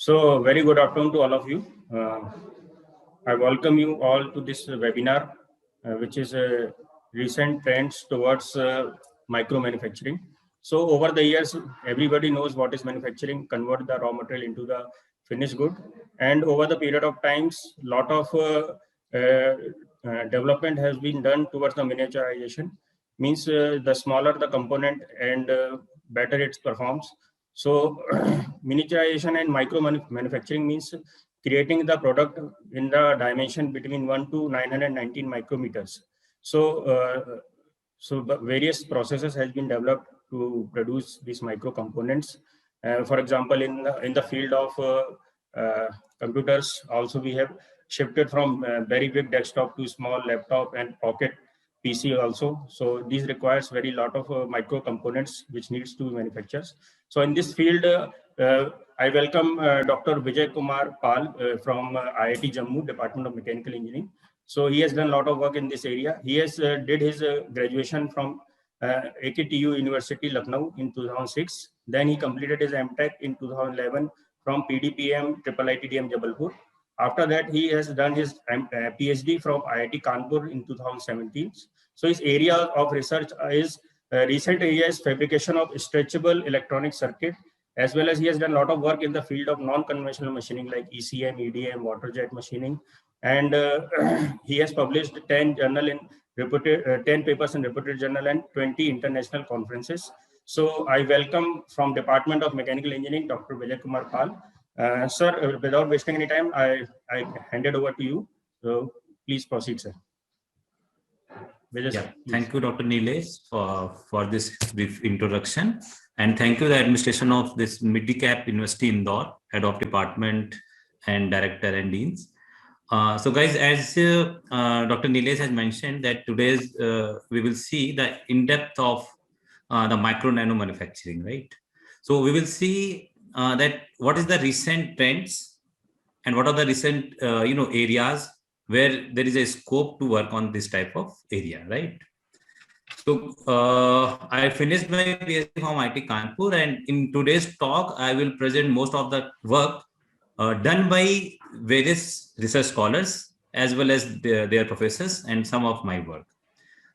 So, very good afternoon to all of you. I welcome you all to this webinar, which is recent trends towards micro manufacturing. So, over the years, everybody knows what is manufacturing, convert the raw material into the finished good. And over the period of times, lot of development has been done towards the miniaturization. Means the smaller the component and better it performs. So miniaturization and micro manufacturing means creating the product in the dimension between 1 to 919 micrometers. So various processes has been developed to produce these micro components. For example, in the field of computers, also we have shifted from very big desktop to small laptop and pocket PC also. So these requires very lot of micro components which needs to be manufactured. So in this field, I welcome Dr. Vijay Kumar Pal from IIT Jammu, Department of Mechanical Engineering. So he has done a lot of work in this area. He has did his graduation from AKTU University, Lucknow in 2006. Then he completed his MTech in 2011 from PDPM IITDM Jabalpur. After that, he has done his PhD from IIT Kanpur in 2017. So his area of research is recent area is fabrication of stretchable electronic circuit, as well as he has done a lot of work in the field of non-conventional machining like ECM, EDM, water jet machining. And he has published 10 journal in reputed 10 papers in reputed journal and 20 international conferences. So I welcome from Department of Mechanical Engineering, Dr. Vijay Kumar Pal. Sir, without wasting any time, I hand it over to you. So please proceed, sir. Vijay, sir, thank you, Dr. Nilesh, for this brief introduction. And thank you, the administration of this Midicap University Indore, head of department and director and deans. So guys, as Dr. Nilesh has mentioned that today's we will see the in-depth of the micro nano manufacturing, right? So we will see that what is the recent trends and what are the recent areas where there is a scope to work on this type of area, right? So I finished my PhD from IIT Kanpur, and in today's talk I will present most of the work done by various research scholars as well as their professors and some of my work.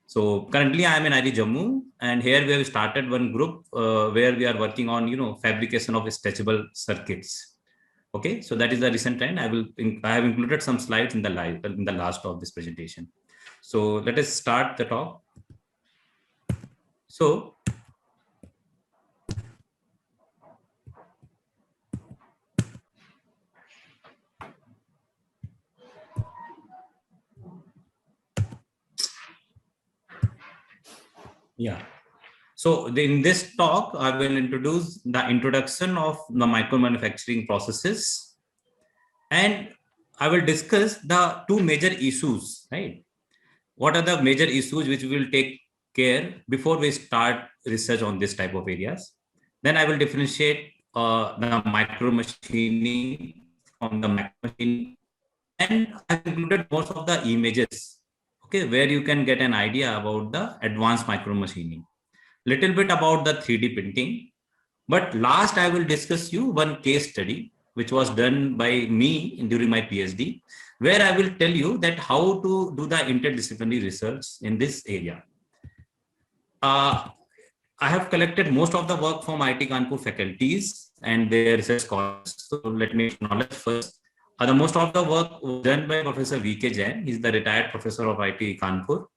So currently I am in IIT Jammu, and here we have started one group where we are working on fabrication of stretchable circuits. Okay, so that is the recent trend. I have included some slides in the last of this presentation. So let us start the talk. So yeah. So in this talk, I will introduce the introduction of the micro manufacturing processes, and I will discuss the two major issues, right? What are the major issues which we will take care before we start research on this type of areas? Then I will differentiate the micro machining from the macro machining, and I've included most of the images, okay, where you can get an idea about the advanced micro machining. Little bit about the 3D printing, but last I will discuss you one case study which was done by me during my PhD, where I will tell you that how to do the interdisciplinary research in this area. I have collected most of the work from IIT Kanpur faculties and their research scholars. So let me acknowledge first. The most of the work was done by Professor V.K. Jain. He's the retired professor of IIT Kanpur.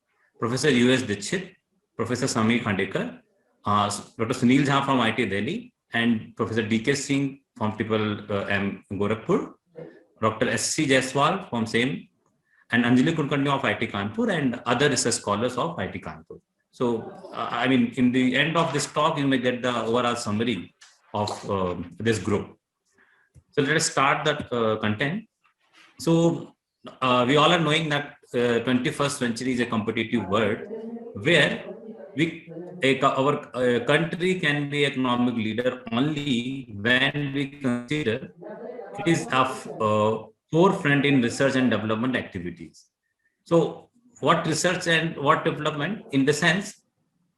Professor U.S. Dikshit, Professor Samir Khandekar, Dr. Sunil Jha from IIT Delhi, and Professor D.K. Singh from M Gorakhpur, Dr. S.C. Jaiswal from same, and Anjali Kulkarni of IIT Kanpur, and other research scholars of IIT Kanpur. So, I mean, in the end of this talk, you may get the overall summary of this group. So let us start the content. So we all are knowing that 21st century is a competitive world where our country can be economic leader only when we consider it is a forefront in research and development activities. So what research and what development? In the sense,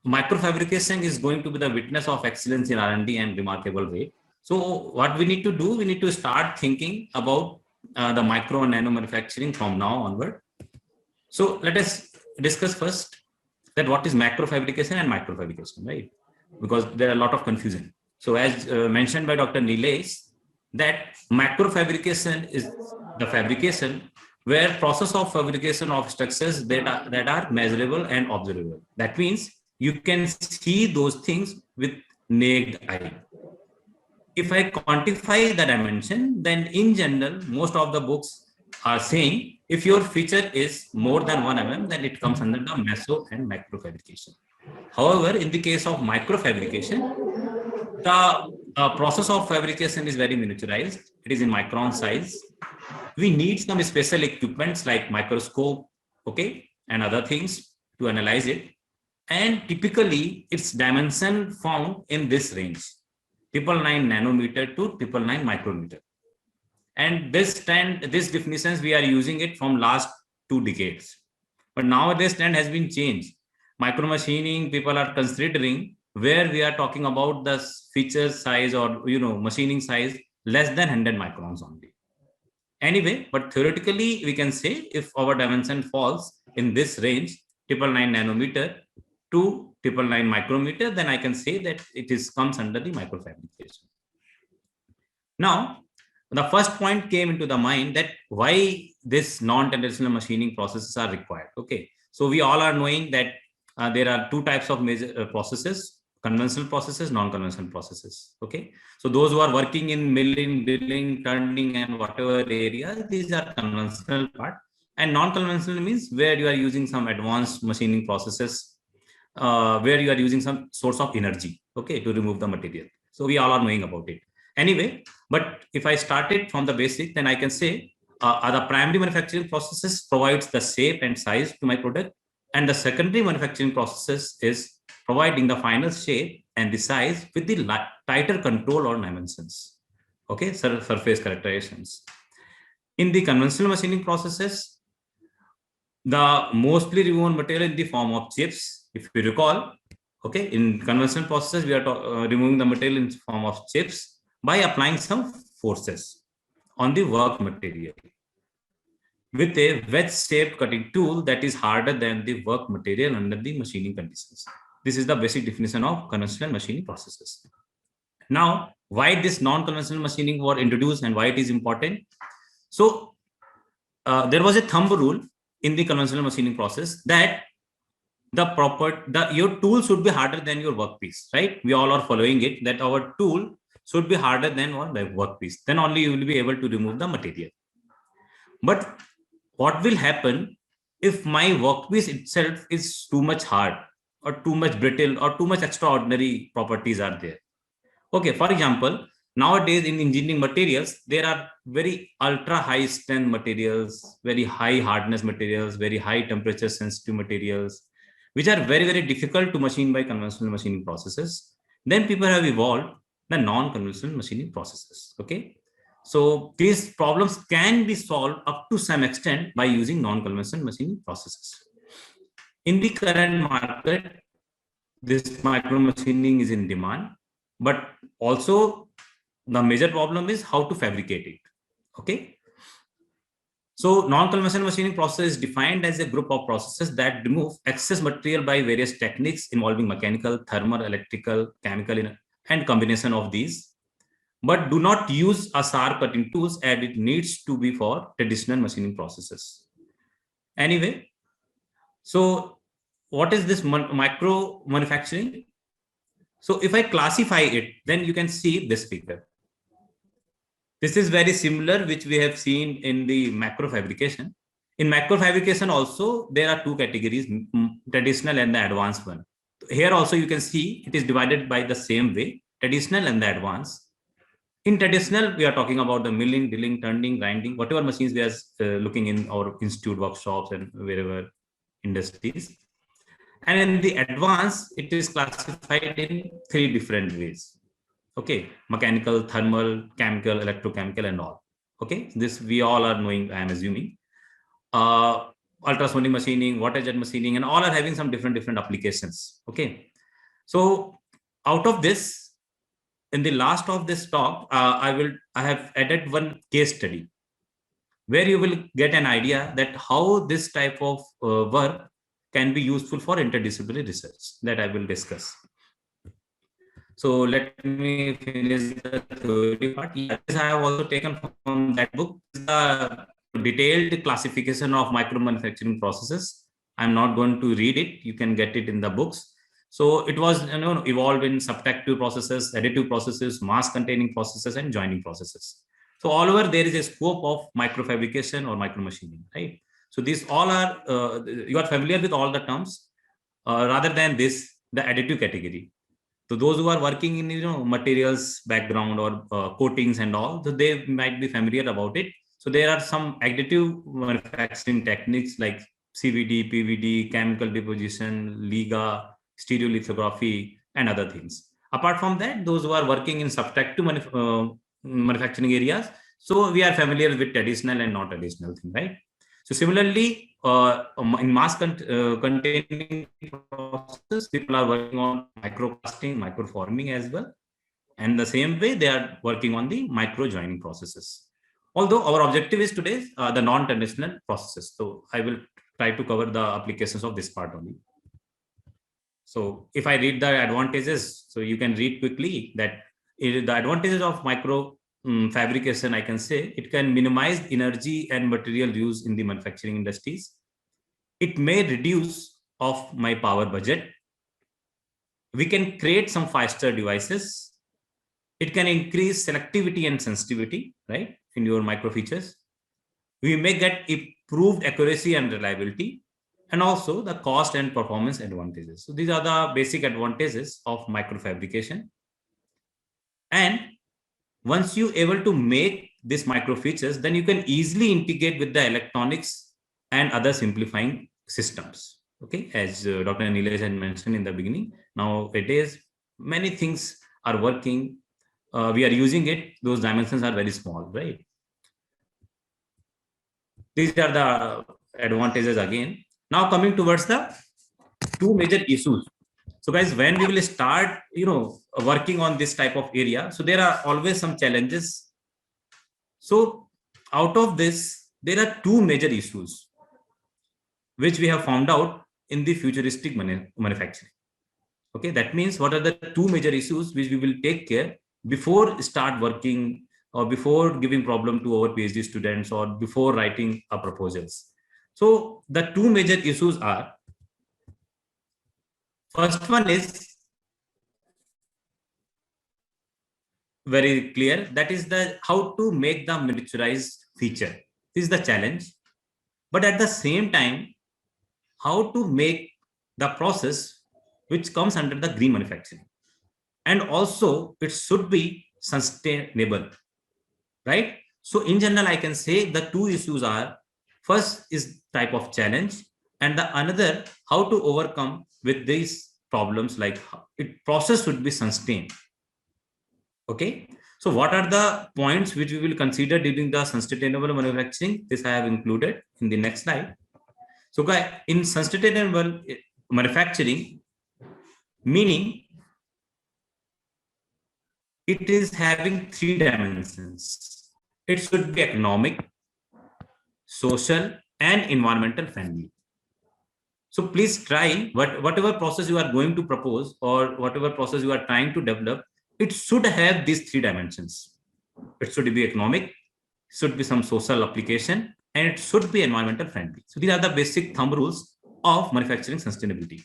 microfabrication is going to be the witness of excellence in R&D and remarkable way. So what we need to do, we need to start thinking about the micro and nano manufacturing from now onward. So let us discuss first that what is macro fabrication and micro fabrication, right? Because there are a lot of confusion. So as mentioned by Dr. Nilesh, that macro fabrication is the fabrication where process of fabrication of structures that are measurable and observable. That means you can see those things with naked eye. If I quantify the dimension, then in general, most of the books are saying if your feature is more than 1 mm, then it comes under the meso and macro fabrication. However, in the case of micro fabrication, the process of fabrication is very miniaturized. It is in micron size. We need some special equipments like microscope, okay, and other things to analyze it. And typically, its dimension found in this range, 999 nanometer to 999 micrometer. And this definitions, we are using it from last 2 decades. But nowadays, trend has been changed. Micro machining, people are considering where we are talking about the feature size or machining size less than 100 microns only. Anyway, but theoretically, we can say if our dimension falls in this range, 999 nanometer to 999 micrometer, then I can say that it comes under the microfabrication. Now, the first point came into the mind that why this non-traditional machining processes are required. Okay, so we all are knowing that there are 2 types of major processes: conventional processes, non-conventional processes. Okay, so those who are working in milling, drilling, turning, and whatever area, these are conventional part. And non-conventional means where you are using some advanced machining processes, where you are using some source of energy, okay, to remove the material. So we all are knowing about it. Anyway, but if I started from the basic, then I can say the primary manufacturing processes provides the shape and size to my product, and the secondary manufacturing processes is providing the final shape and the size with the tighter control or dimensions, okay, surface characterizations. In the conventional machining processes, the mostly removed material in the form of chips, if you recall, okay, in conventional processes, we are removing the material in the form of chips by applying some forces on the work material with a wedge-shaped cutting tool that is harder than the work material under the machining conditions. This is the basic definition of conventional machining processes. Now, why this non-conventional machining was introduced and why it is important? So, there was a thumb rule in the conventional machining process that your tool should be harder than your workpiece, right? We all are following it, that our tool should be harder than our workpiece. Then only you will be able to remove the material. But what will happen if my workpiece itself is too much hard or too much brittle or too much extraordinary properties are there? Okay, for example, nowadays in engineering materials, there are very ultra high strength materials, very high hardness materials, very high temperature sensitive materials, which are very, very difficult to machine by conventional machining processes. Then people have evolved the non-conventional machining processes. Okay, so these problems can be solved up to some extent by using non-conventional machining processes. In the current market, this micro machining is in demand, but also the major problem is how to fabricate it. Okay, so non-conventional machining process is defined as a group of processes that remove excess material by various techniques involving mechanical, thermal, electrical, chemical, and combination of these, but do not use a sharp cutting tools as it needs to be for traditional machining processes. Anyway, so what is this micro manufacturing? So if I classify it, then you can see this figure. This is very similar, which we have seen in the macro fabrication. In macro fabrication also, there are 2 categories, traditional and the advanced one. Here also you can see it is divided by the same way, traditional and the advanced. In traditional, we are talking about the milling, drilling, turning, grinding, whatever machines we are looking in our institute workshops and wherever industries. And in the advanced, it is classified in 3 different ways. Okay, mechanical, thermal, chemical, electrochemical, and all. Okay, this we all are knowing, I am assuming. Ultrasonic machining, water jet machining, and all are having some different applications. Okay, so out of this, in the last of this talk, I have added one case study where you will get an idea that how this type of work can be useful for interdisciplinary research that I will discuss. So let me finish the theory part. Yes, I have also taken from that book the detailed classification of micro manufacturing processes. I'm not going to read it. You can get it in the books. So it was evolved in subtractive processes, additive processes, mass containing processes, and joining processes. So all over there is a scope of microfabrication or micromachining, right? So these all are you are familiar with all the terms. Rather than this, the additive category. So those who are working in materials background or coatings and all, so they might be familiar about it. So there are some additive manufacturing techniques like CVD, PVD, chemical deposition, LIGA, stereolithography, and other things. Apart from that, those who are working in subtractive manufacturing areas, so we are familiar with traditional and not traditional thing, right? So similarly, in mass containing process, people are working on microcasting, microforming as well. And the same way, they are working on the micro joining processes. Although our objective is today the non-traditional processes. So I will try to cover the applications of this part only. So if I read the advantages, so you can read quickly that the advantages of micro fabrication, I can say it can minimize energy and material use in the manufacturing industries. It may reduce of my power budget. We can create some faster devices. It can increase selectivity and sensitivity, right, in your micro features. We may get improved accuracy and reliability, and also the cost and performance advantages. So these are the basic advantages of microfabrication. And once you're able to make these micro features, then you can easily integrate with the electronics and other simplifying systems. Okay, as Dr. Nilesh had mentioned in the beginning, nowadays many things are working. We are using it. Those dimensions are very small, right? These are the advantages again. Now coming towards the two major issues. So guys, when we will start, working on this type of area, so there are always some challenges. So out of this, there are two major issues which we have found out in the futuristic manufacturing. Okay, that means what are the two major issues which we will take care before start working or before giving problem to our PhD students or before writing our proposals. So the two major issues are, first one is very clear, that is the how to make the miniaturized feature. This is the challenge. But at the same time, how to make the process which comes under the green manufacturing. And also it should be sustainable, right? So in general, I can say the two issues are, first is type of challenge, and the another how to overcome with these problems, like process should be sustained. Okay, so what are the points which we will consider during the sustainable manufacturing? This I have included in the next slide. So guys, in sustainable manufacturing, meaning it is having three dimensions. It should be economic, social, and environmental friendly. So please try whatever process you are going to propose or whatever process you are trying to develop, it should have these three dimensions. It should be economic, should be some social application, and it should be environmental friendly. So these are the basic thumb rules of manufacturing sustainability.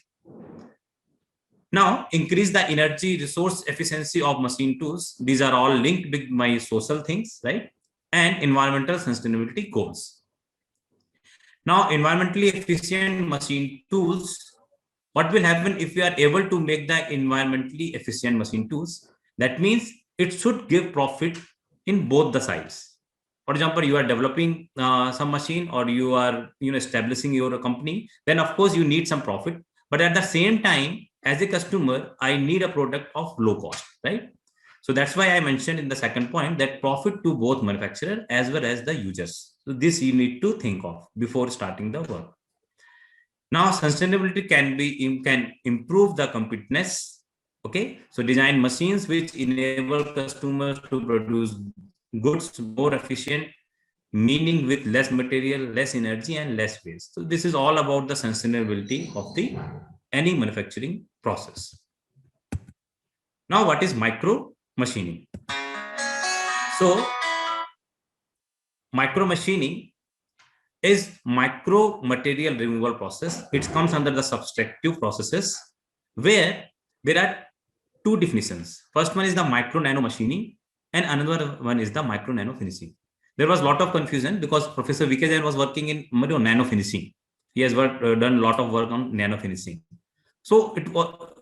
Now, increase the energy resource efficiency of machine tools. These are all linked with my social things, right? And environmental sustainability goals. Now, environmentally efficient machine tools, what will happen if we are able to make the environmentally efficient machine tools? That means it should give profit in both the sides. For example, you are developing some machine or you are establishing your company, then of course you need some profit. But at the same time, as a customer, I need a product of low cost, right? So that's why I mentioned in the second point that profit to both manufacturer as well as the users. So this you need to think of before starting the work. Now, sustainability can improve the competitiveness. Okay, so design machines which enable customers to produce goods more efficient, meaning with less material, less energy, and less waste. So this is all about the sustainability of the any manufacturing process. Now, what is micro machining? So micro machining is micro material removal process. It comes under the subtractive processes where there are two definitions. First one is the micro nano machining and another one is the micro nano finishing. There was a lot of confusion because Professor V.K. Jain was working in nano finishing. He has done a lot of work on nano finishing. So it was,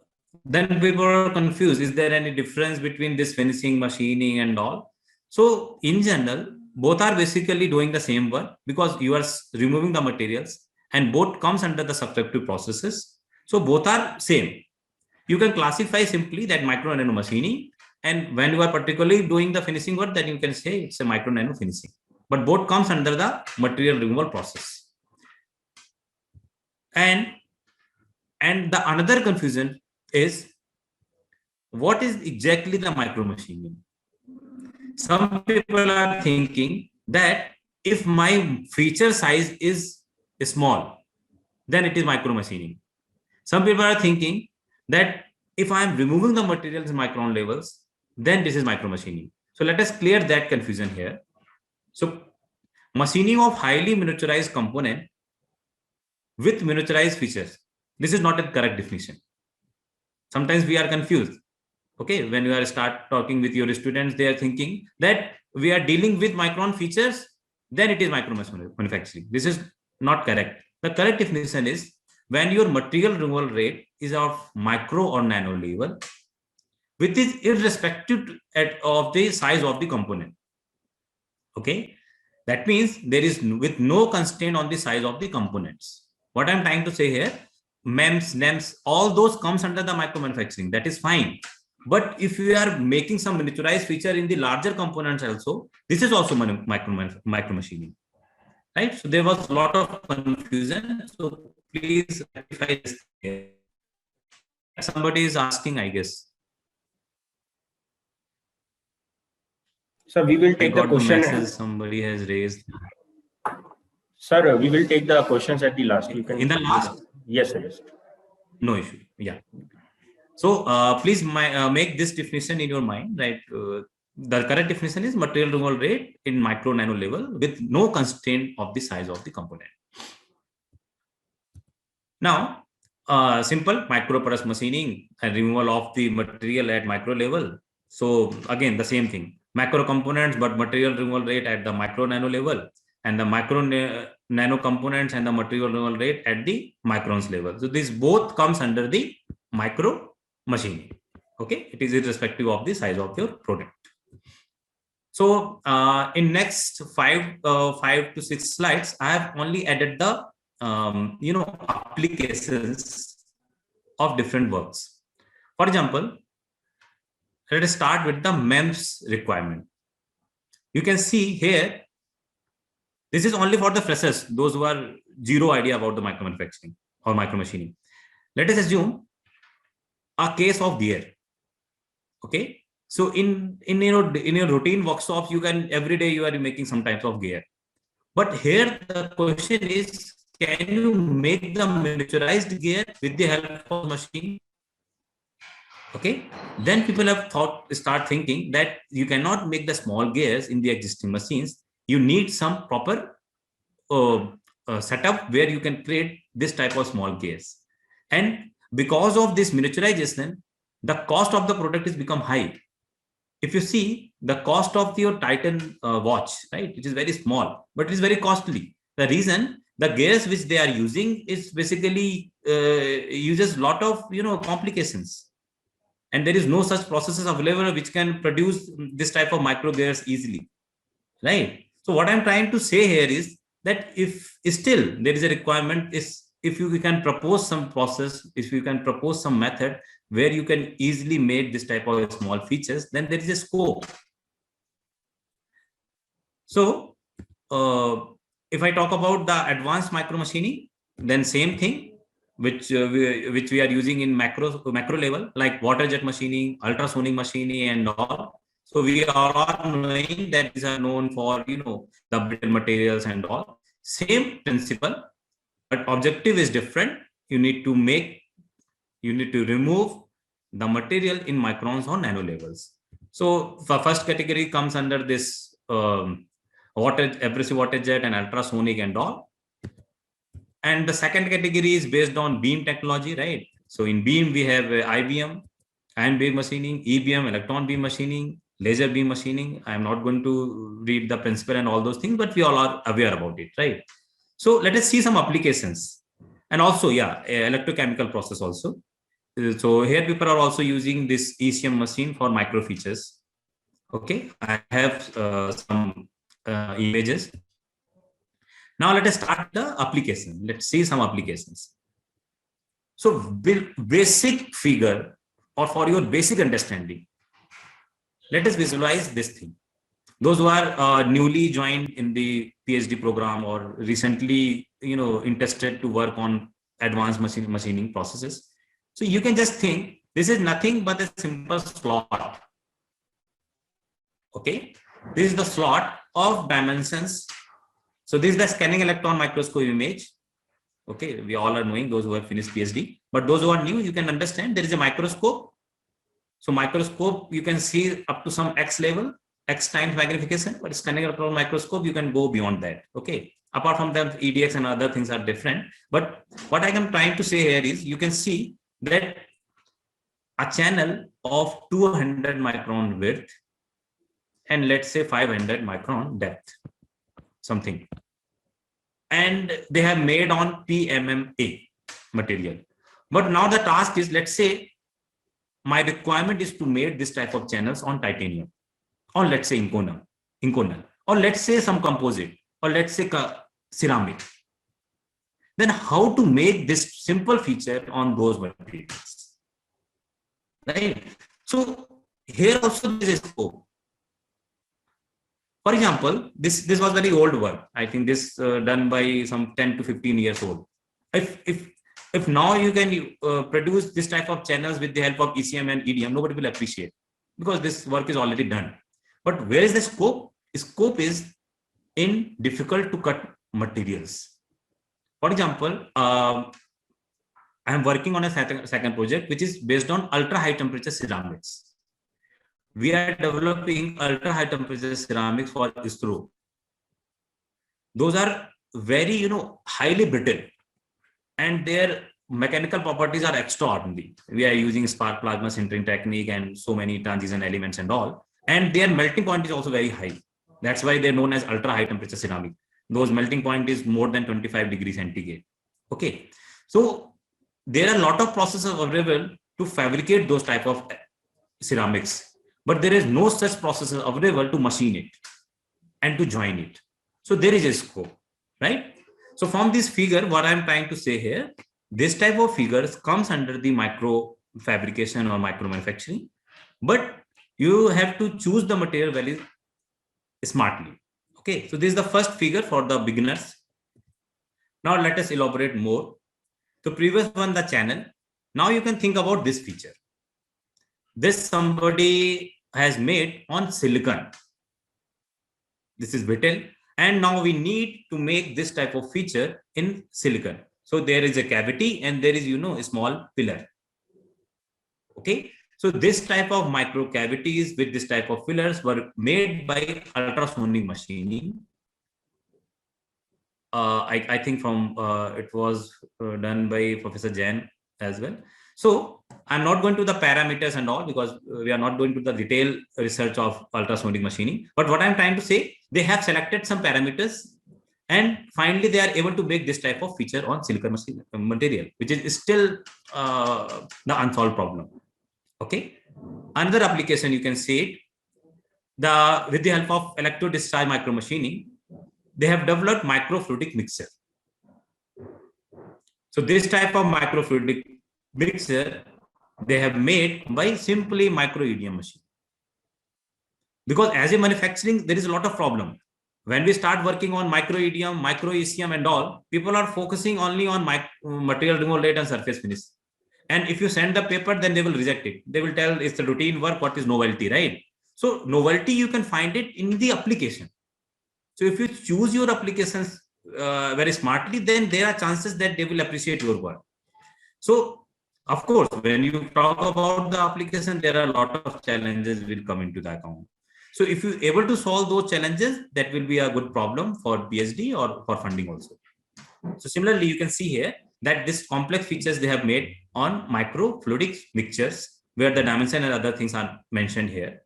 then we were confused. Is there any difference between this finishing, machining and all? So in general, both are basically doing the same work because you are removing the materials and both comes under the subtractive processes. So both are same. You can classify simply that micro nano machining, and when you are particularly doing the finishing work, then you can say it's a micro nano finishing. But both comes under the material removal process. And the another confusion is what is exactly the micro machining? Some people are thinking that if my feature size is small, then it is micro machining. Some people are thinking that if I am removing the materials in micron levels, then this is micro machining. So let us clear that confusion here. So machining of highly miniaturized component with miniaturized features. This is not a correct definition. Sometimes we are confused. Okay, when you are start talking with your students, they are thinking that we are dealing with micron features, then it is micro manufacturing. This is not correct. The correct definition is when your material removal rate is of micro or nano level, which is irrespective of the size of the component. Okay, that means there is with no constraint on the size of the components. What I'm trying to say here, MEMS, NEMS, all those comes under the micro manufacturing. That is fine. But if you are making some miniaturized feature in the larger components also, this is also micro machining, right? So there was a lot of confusion. So please rectify this here. Somebody is asking, I guess. So we will take the question. Somebody has raised. Sir, we will take the questions at the last. You can in the last. Yes, sir. Yes. No issue. Yeah. So please make this definition in your mind, right? The correct definition is material removal rate in micro nano level with no constraint of the size of the component. Now, simple micro porous machining and removal of the material at micro level. So again, the same thing, macro components, but material removal rate at the micro nano level, and the micro nano components and the material removal rate at the microns level. So this both comes under the micro machining. Okay, it is irrespective of the size of your product. So in next 5 to 6 slides, I have only added the applications of different works. For example, let us start with the MEMS requirement. You can see here, this is only for the freshers, those who are zero idea about the micro manufacturing or micro machining. Let us assume a case of gear. Okay, so in your routine workshops, you can every day you are making some types of gear, but here the question is, can you make the miniaturized gear with the help of machine? Okay, then people have start thinking that you cannot make the small gears in the existing machines. You need some proper setup where you can create this type of small gears, and because of this miniaturization, the cost of the product is become high. If you see the cost of your Titan watch, right, it is very small, but it is very costly. The reason, the gears which they are using is basically uses lot of complications, and there is no such processes available which can produce this type of micro gears easily, right? So what I'm trying to say here is that if still there is a requirement, is if you can propose some process, if you can propose some method where you can easily make this type of small features, then there is a scope. So if I talk about the advanced micro machining, then same thing. which we are using in macro level, like water jet machining, ultrasonic machining, and all. So we are knowing that these are known for the brittle materials and all. Same principle, but objective is different. You need to remove the material in microns or nano levels. So the first category comes under this abrasive water jet and ultrasonic and all. And the second category is based on beam technology, right? So in beam, we have IBM, ion beam machining, EBM, electron beam machining, laser beam machining. I'm not going to read the principle and all those things, but we all are aware about it, right? So let us see some applications. And also, electrochemical process also. So here people are also using this ECM machine for micro features. Okay, I have some images. Now let us start the application. Let's see some applications. So basic figure, or for your basic understanding, let us visualize this thing. Those who are newly joined in the PhD program or recently, interested to work on advanced machining processes. So you can just think this is nothing but a simple slot. Okay, this is the slot of dimensions. So this is the scanning electron microscope image. Okay, we all are knowing, those who have finished PhD, but those who are new, you can understand there is a microscope. So microscope, you can see up to some X level, X times magnification, but scanning electron microscope, you can go beyond that. Okay, apart from them, EDX and other things are different. But what I am trying to say here is, you can see that a channel of 200 micron width and let's say 500 micron depth, something. And they have made on PMMA material. But now the task is, let's say my requirement is to make this type of channels on titanium, or let's say Inconel, or let's say some composite, or let's say ceramic. Then how to make this simple feature on those materials, right? So here also there is a scope. For example, this was very old work. I think this done by some 10 to 15 years old. If now you can produce this type of channels with the help of ECM and EDM, nobody will appreciate, because this work is already done. But where is the scope? Scope is in difficult to cut materials. For example, I am working on a second project which is based on ultra high temperature ceramics. We are developing ultra high temperature ceramics for ISRO. Those are very, highly brittle, and their mechanical properties are extraordinary. We are using spark plasma sintering technique and so many transition elements and all. And their melting point is also very high. That's why they're known as ultra high temperature ceramic. Those melting point is more than 25 degrees centigrade. Okay. So there are a lot of processes available to fabricate those type of ceramics, but there is no such processes available to machine it and to join it. So there is a scope, right? So from this figure, what I'm trying to say here, this type of figures comes under the micro fabrication or micro manufacturing, but you have to choose the material very smartly. Okay, so this is the first figure for the beginners. Now let us elaborate more. The previous one, the channel. Now you can think about this feature. This somebody has made on silicon. This is brittle, and now we need to make this type of feature in silicon. So there is a cavity and there is, a small pillar. Okay, so this type of micro cavities with this type of fillers were made by ultrasonic machining. I think from it was done by Professor Jain as well. So I'm not going to the parameters and all, because we are not going to the detailed research of ultrasonic machining. But what I'm trying to say, they have selected some parameters and finally they are able to make this type of feature on silicon material, which is still the unsolved problem. Okay. Another application you can see it, with the help of electro discharge micro machining, they have developed microfluidic mixer. So this type of microfluidic mixer they have made by simply micro EDM machine. Because as a manufacturing, there is a lot of problem. when we start working on micro EDM, micro ECM and all, people are focusing only on material removal rate and surface finish. And if you send the paper, then they will reject it. They will tell it's the routine work, what is novelty, right? So novelty, you can find it in the application. So if you choose your applications very smartly, then there are chances that they will appreciate your work. So of course, when you talk about the application, there are a lot of challenges will come into the account. So if you're able to solve those challenges, that will be a good problem for PhD or for funding also. So similarly, you can see here that this complex features they have made on microfluidic mixtures, where the dimension and other things are mentioned here.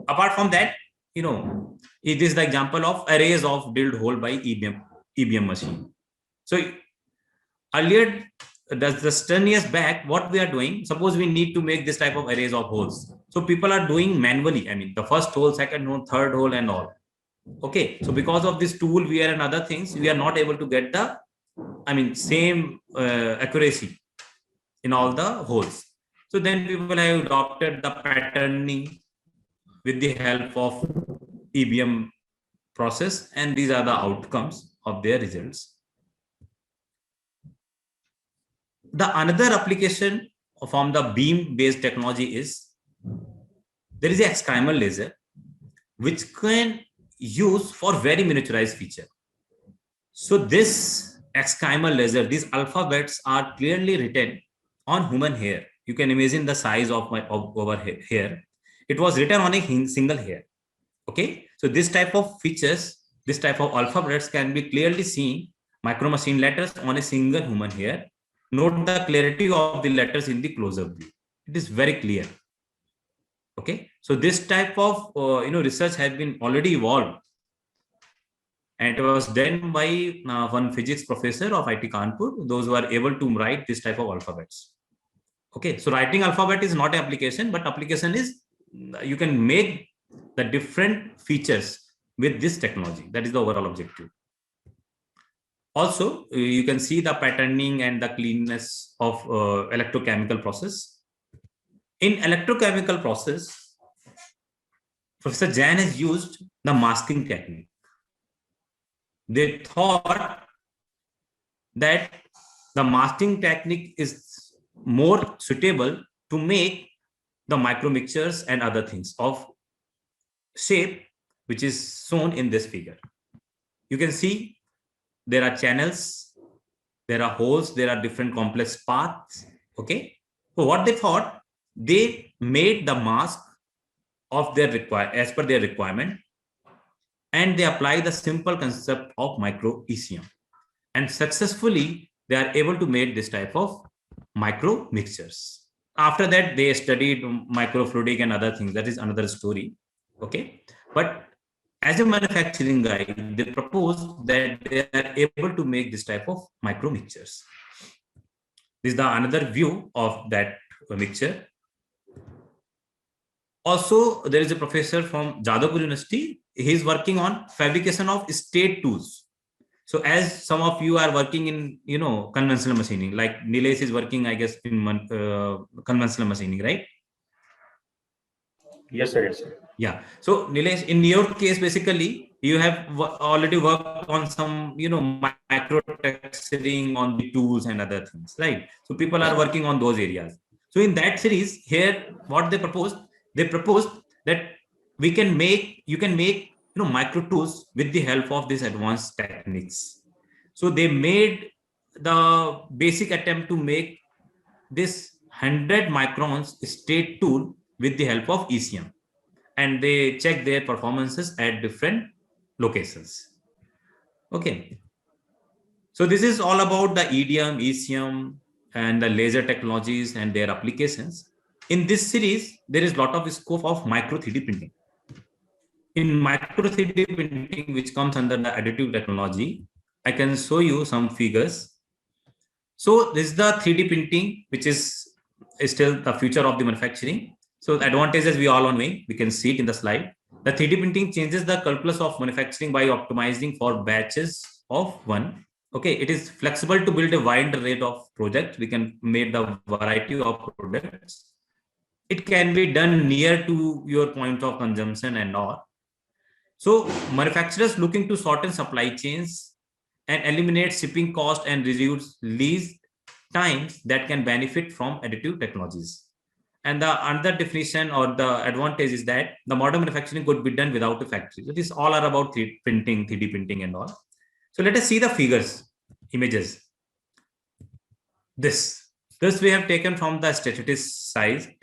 Apart from that, it is the example of arrays of drilled hole by EBM machine. So earlier, the 10 years back, what we are doing, suppose we need to make this type of arrays of holes. So people are doing manually. I mean, the first hole, second hole, third hole and all. Okay. So because of this tool wear and other things, we are not able to get the, same accuracy in all the holes. So then people have adopted the patterning with the help of EBM process, and these are the outcomes of their results. The another application from the beam based technology is there is a excimer laser which can use for very miniaturized feature. So this excimer laser, these alphabets are clearly written on human hair. You can imagine the size of my over hair. It was written on a single hair. Okay, so this type of features, this type of alphabets can be clearly seen micro machine letters on a single human hair. Note the clarity of the letters in the close-up view. It is very clear. Okay, so this type of research has been already evolved, and it was done by one physics professor of IIT Kanpur. Those who are able to write this type of alphabets. Okay, so writing alphabet is not an application, but application is you can make the different features with this technology. That is the overall objective. Also, you can see the patterning and the cleanness of electrochemical process. In electrochemical process, Professor Jain has used the masking technique. They thought that the masking technique is more suitable to make the micromixtures and other things of shape, which is shown in this figure. You can see there are channels, there are holes, there are different complex paths. Okay, so what they thought, they made the mask of their as per their requirement, and they apply the simple concept of micro ECM, and successfully they are able to make this type of micro mixtures. After that, they studied microfluidic and other things. That is another story. Okay, but as a manufacturing guy, they proposed that they are able to make this type of micro mixtures. This is the another view of that mixture. Also, there is a professor from Jadavpur University. He is working on fabrication of state tools. So as some of you are working in, conventional machining, like Nilesh is working, I guess, in conventional machining, right? Yes, sir. Yes, sir. Yeah. So Nilesh, in your case, basically, you have already worked on some, micro texturing on the tools and other things, right? So people are working on those areas. So in that series here, what they proposed that you can make, micro tools with the help of these advanced techniques. So they made the basic attempt to make this 100 microns state tool with the help of ECM, and they check their performances at different locations. Okay. So this is all about the EDM, ECM, and the laser technologies and their applications. In this series, there is a lot of scope of micro 3D printing. In micro 3D printing, which comes under the additive technology, I can show you some figures. So this is the 3D printing, which is still the future of the manufacturing. So the advantages we all on way, we can see it in the slide. The 3D printing changes the calculus of manufacturing by optimizing for batches of one. Okay, it is flexible to build a wide array of projects. We can make the variety of products. It can be done near to your point of consumption and all. So manufacturers looking to shorten supply chains and eliminate shipping cost and reduce lead times that can benefit from additive technologies. And the another definition or the advantage is that the modern manufacturing could be done without a factory. So this all are about 3D printing and all. So let us see the figures, images. This we have taken from the statistics site.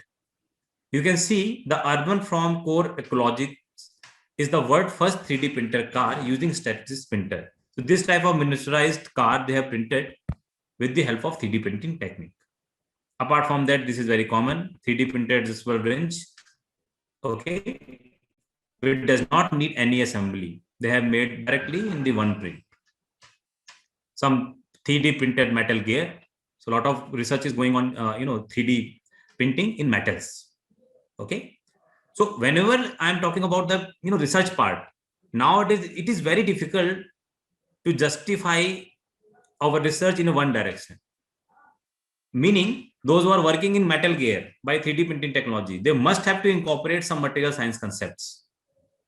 You can see the urban from core ecologics is the world's first 3D printer car using statistics printer. So this type of miniaturized car they have printed with the help of 3D printing technique. Apart from that, this is very common, 3D printed adjustable range. Okay, it does not need any assembly. They have made directly in the one print. Some 3D printed metal gear. So a lot of research is going on, 3D printing in metals. Okay. So whenever I'm talking about the, research part, nowadays it is very difficult to justify our research in one direction. Meaning those who are working in metal gear by 3D printing technology, they must have to incorporate some material science concepts.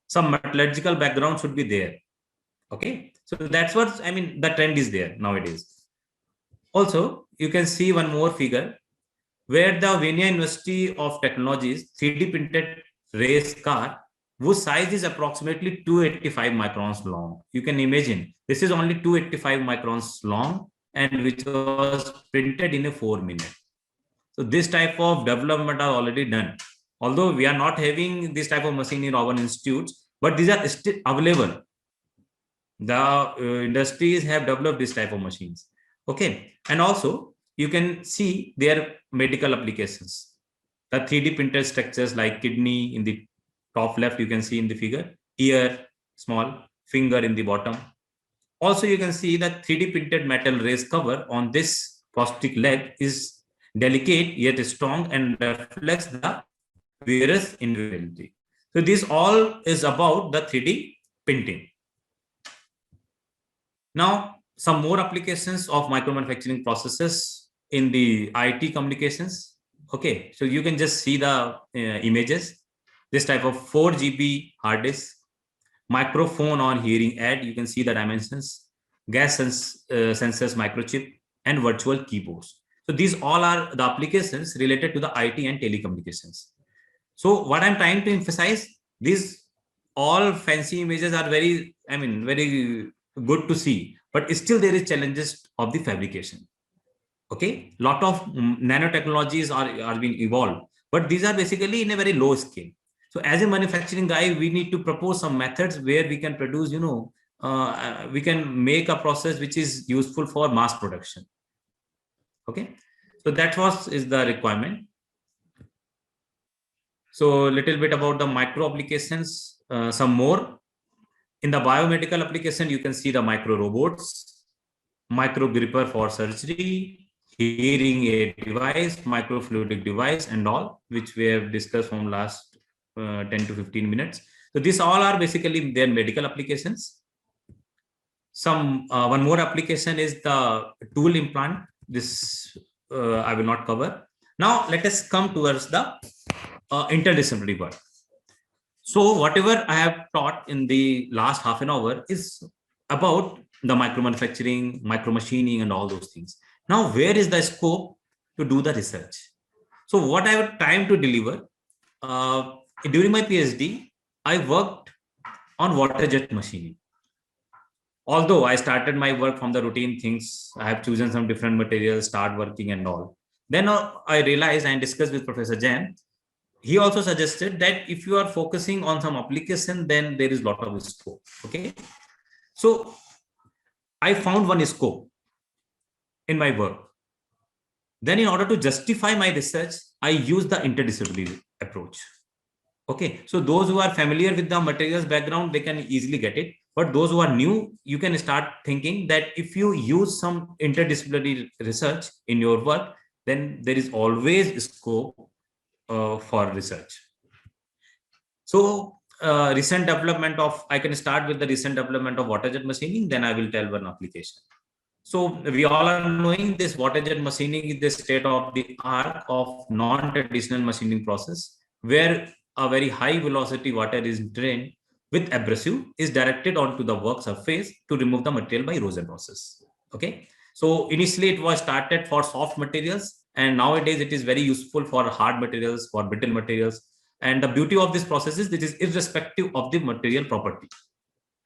Some metallurgical background should be there. Okay. So that's what, the trend is there nowadays. Also, you can see one more figure where the Vienna University of Technologies 3D printed race car whose size is approximately 285 microns long. You can imagine this is only 285 microns long and which was printed in a 4 minutes. So this type of development are already done. Although we are not having this type of machine in our institutes, but these are still available. The industries have developed this type of machines. Okay. And also you can see their medical applications. The 3D printed structures like kidney in the top left, you can see in the figure, ear, small, finger in the bottom. Also, you can see that 3D printed metal race cover on this prosthetic leg is delicate yet strong and reflects the wearer's individuality. So this all is about the 3D printing. Now, some more applications of micro manufacturing processes in the IT communications. Okay, so you can just see the images. This type of 4 GB hard disk, microphone on hearing aid. You can see the dimensions, gas sensors, microchip, and virtual keyboards. So these all are the applications related to the IT and telecommunications. So what I'm trying to emphasize, these all fancy images are very, very good to see, but still there is challenges of the fabrication. Okay, lot of nanotechnologies are being evolved, but these are basically in a very low scale. So as a manufacturing guy, we need to propose some methods where we can produce, we can make a process which is useful for mass production. Okay, so that is the requirement. So a little bit about the micro applications, some more. In the biomedical application, you can see the micro robots, micro gripper for surgery, hearing aid device, microfluidic device, and all, which we have discussed from last 10 to 15 minutes. So these all are basically their medical applications. Some one more application is the tool implant. This I will not cover. Now let us come towards the interdisciplinary work. So whatever I have taught in the last half an hour is about the micro manufacturing, micro machining, and all those things. Now, where is the scope to do the research? So what I have time to deliver, during my PhD, I worked on water jet machining. Although I started my work from the routine things, I have chosen some different materials, start working and all. Then I realized and discussed with Professor Jain. He also suggested that if you are focusing on some application, then there is a lot of scope. Okay. So I found one scope in my work. Then in order to justify my research, I use the interdisciplinary approach. Okay. So those who are familiar with the materials background, they can easily get it. But those who are new, you can start thinking that if you use some interdisciplinary research in your work, then there is always scope for research. So recent development of, I can start with the recent development of water jet machining, then I will tell one application. So we all are knowing this water jet machining is the state of the art of non-traditional machining process, where a very high velocity water is drained with abrasive is directed onto the work surface to remove the material by erosion process. Okay. So initially it was started for soft materials, and nowadays it is very useful for hard materials, for brittle materials. And the beauty of this process is this is irrespective of the material property.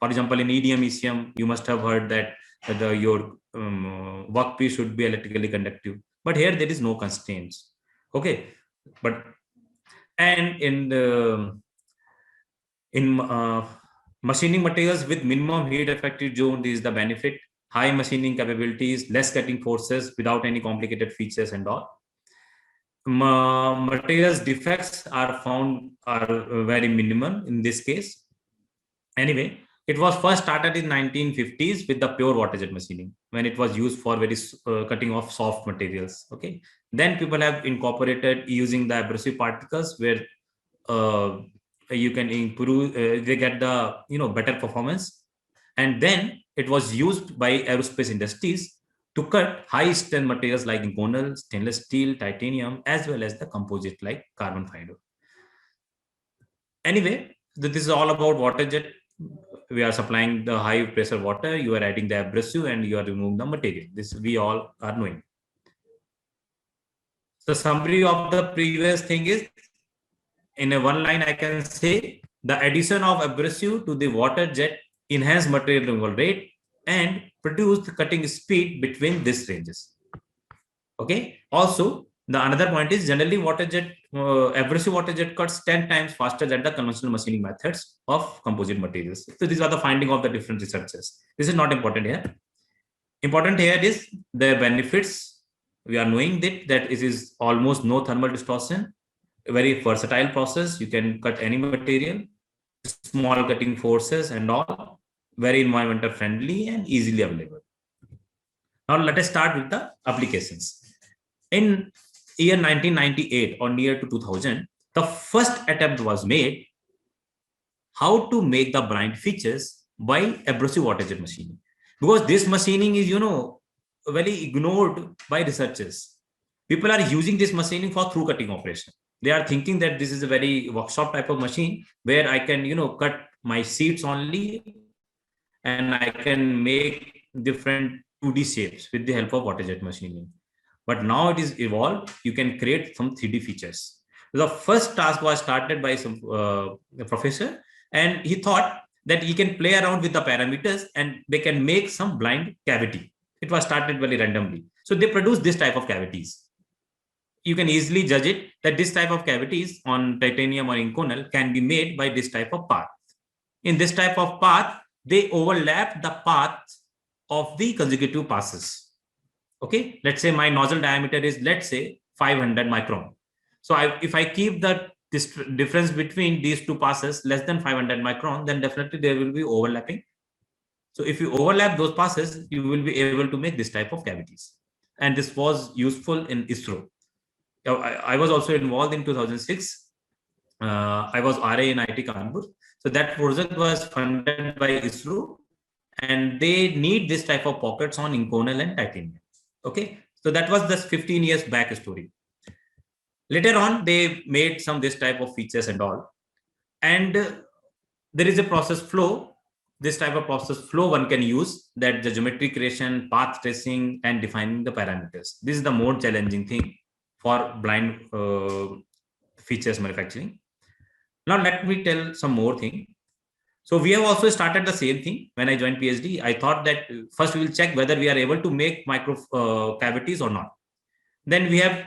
For example, in EDM, ECM, you must have heard that your workpiece should be electrically conductive. But here there is no constraints. Okay. But and in machining materials with minimum heat effective zone, this is the benefit. High machining capabilities, less cutting forces without any complicated features and all. Materials defects are very minimal in this case. Anyway, it was first started in 1950s with the pure water jet machining, when it was used for very cutting of soft materials. Okay, then people have incorporated using the abrasive particles, where you can improve, they get the better performance. And then it was used by aerospace industries to cut high strength materials like inconel, stainless steel, titanium, as well as the composite like carbon fiber. Anyway, this is all about water jet. We are supplying the high pressure water, you are adding the abrasive, and you are removing the material. This we all are knowing. The summary of the previous thing is, in a one line I can say, the addition of abrasive to the water jet enhanced material removal rate and produced cutting speed between these ranges. Okay. Also, the another point is, generally water jet abrasive water jet cuts 10 times faster than the conventional machining methods of composite materials. So these are the finding of the different researchers. This is not important here. Important here is the benefits. We are knowing that it is almost no thermal distortion, a very versatile process. You can cut any material, small cutting forces and all, very environmental friendly and easily available. Now let us start with the applications. In year 1998 or near to 2000, the first attempt was made how to make the blind features by abrasive water jet machining, because this machining is very ignored by researchers. People are using this machining for through cutting operation. They are thinking that this is a very workshop type of machine where I can cut my sheets only, and I can make different 2D shapes with the help of water jet machining. But now it is evolved. You can create some 3D features. The first task was started by some professor, and he thought that he can play around with the parameters and they can make some blind cavity. It was started very randomly. So they produce this type of cavities. You can easily judge it that this type of cavities on titanium or inconel can be made by this type of path. In this type of path, they overlap the path of the consecutive passes. Okay, let's say my nozzle diameter is, let's say, 500 micron. So if I keep this difference between these two passes less than 500 micron, then definitely there will be overlapping. So if you overlap those passes, you will be able to make this type of cavities. And this was useful in ISRO. I was also involved in 2006. I was RA in IIT Kanpur. So that project was funded by ISRO, and they need this type of pockets on inconel and titanium. Okay, so that was just 15 years back story. Later on, they made some this type of features and all. And there is a process flow. This type of process flow one can use, that the geometry creation, path tracing, and defining the parameters. This is the more challenging thing for blind features manufacturing. Now let me tell some more thing. So we have also started the same thing. When I joined PhD, I thought that first we will check whether we are able to make micro cavities or not. Then we have